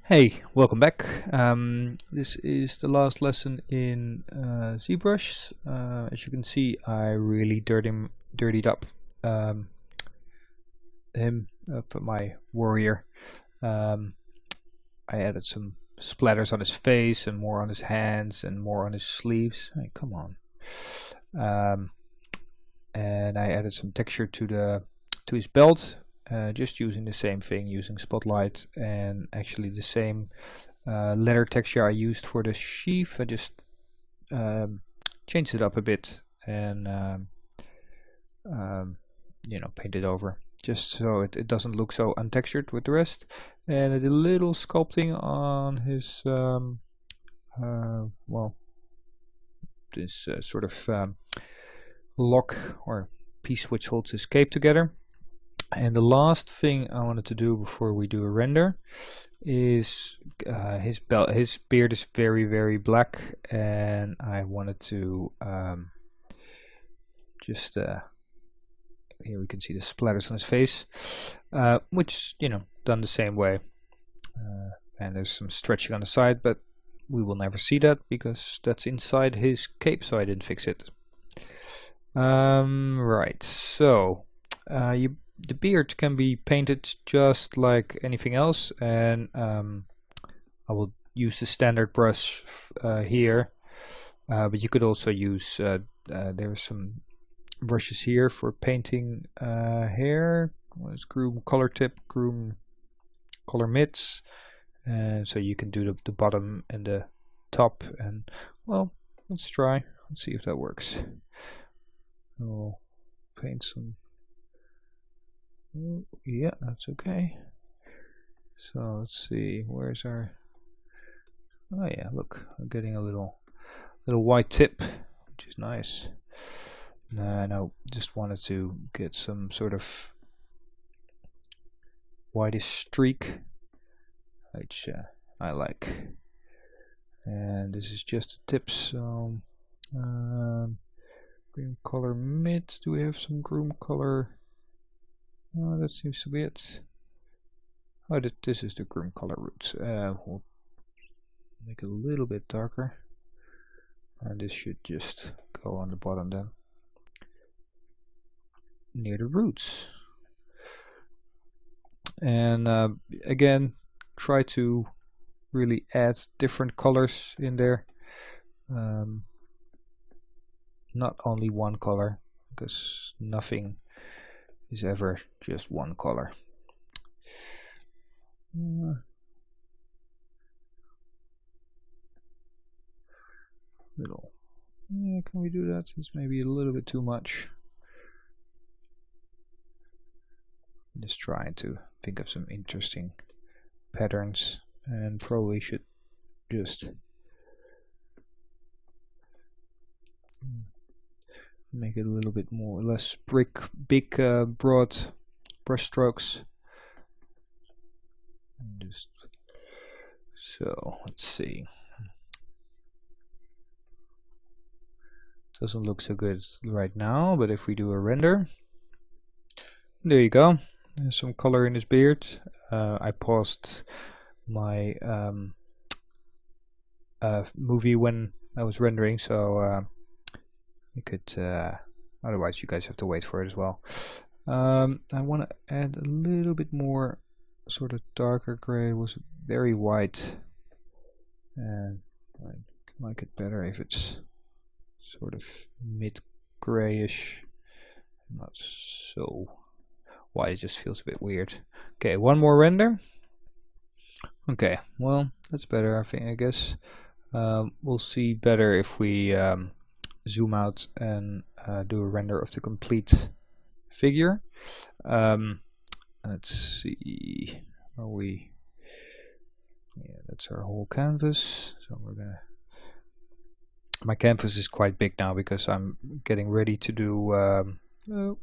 Hey, welcome back. This is the last lesson in ZBrush. As you can see, I really dirtied up my warrior. I added some splatters on his face and more on his hands and more on his sleeves. Hey, come on. And I added some texture to his belt. Just using the same thing, using Spotlight, and actually the same leather texture I used for the sheath. I just changed it up a bit and paint it over, just so it doesn't look so untextured with the rest. And I did a little sculpting on his this sort of lock or piece which holds his cape together. And the last thing I wanted to do before we do a render is his beard is very black, and I wanted to here we can see the splatters on his face, which done the same way, and there's some stretching on the side, but we will never see that because that's inside his cape, so I didn't fix it. Right, so the beard can be painted just like anything else, and I will use the standard brush here, but you could also use there are some brushes here for painting hair. It's groom color tip, groom color mids, and so you can do the bottom and the top. And well, let's see if that works. I'll paint some. Oh, yeah, that's okay. So let's see, where's our, oh yeah, look, I'm getting a little white tip, which is nice. And I just wanted to get some sort of whitish streak, which I like. And this is just the tip, so green color mid. Do we have some groom color? Oh, that seems to be it. Oh, this is the groom color roots. We'll make it a little bit darker, and this should just go on the bottom then, near the roots. And again, try to really add different colors in there. Not only one color, because nothing is ever just one color. Yeah, can we do that? It's maybe a little bit too much. Just trying to think of some interesting patterns, and probably should just make it a little bit less big broad brush strokes. Just so, let's see. Doesn't look so good right now, but if we do a render, there you go. There's some color in his beard. I paused my movie when I was rendering, so you could, otherwise you guys have to wait for it as well. I want to add a little bit more sort of darker gray. It was very white, and I like it better if it's sort of mid grayish, not so white. It just feels a bit weird. Okay, one more render. Okay, well, that's better, I guess. We'll see better if we zoom out and do a render of the complete figure. Let's see, are we, yeah, that's our whole canvas. So we're gonna, my canvas is quite big now because I'm getting ready to do the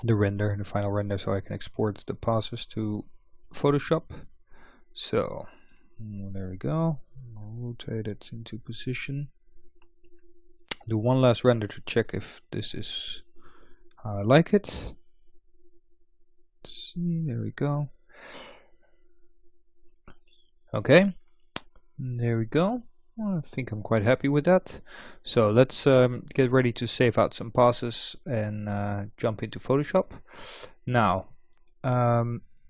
render, the final render, so I can export the passes to Photoshop. So there we go. I'll rotate it into position. Do one last render to check if this is how I like it. Let's see, there we go. Okay, there we go. I think I'm quite happy with that. So let's get ready to save out some passes and jump into Photoshop. Now,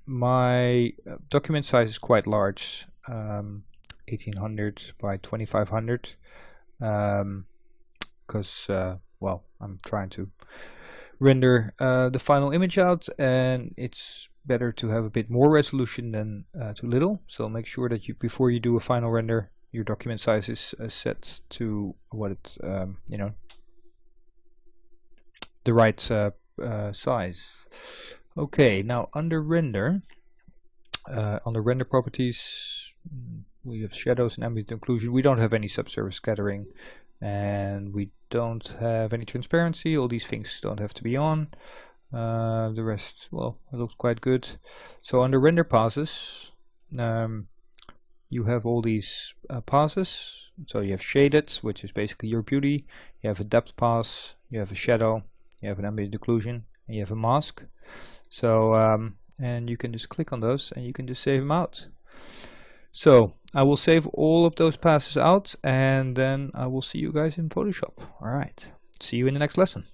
my document size is quite large, 1800 by 2500, because well, I'm trying to render the final image out, and it's better to have a bit more resolution than too little. So make sure that before you do a final render, your document size is set to what it you know, the right size. Okay, now under render, under render properties, we have shadows and ambient occlusion. We don't have any subsurface scattering, and we don't have any transparency. All these things don't have to be on. The rest, well, it looks quite good. So under render passes, you have all these passes. So you have shaded, which is basically your beauty. You have a depth pass, you have a shadow, you have an ambient occlusion, and you have a mask. So and you can just click on those and you can just save them out. So I will save all of those passes out, and then I will see you guys in Photoshop. All right, see you in the next lesson.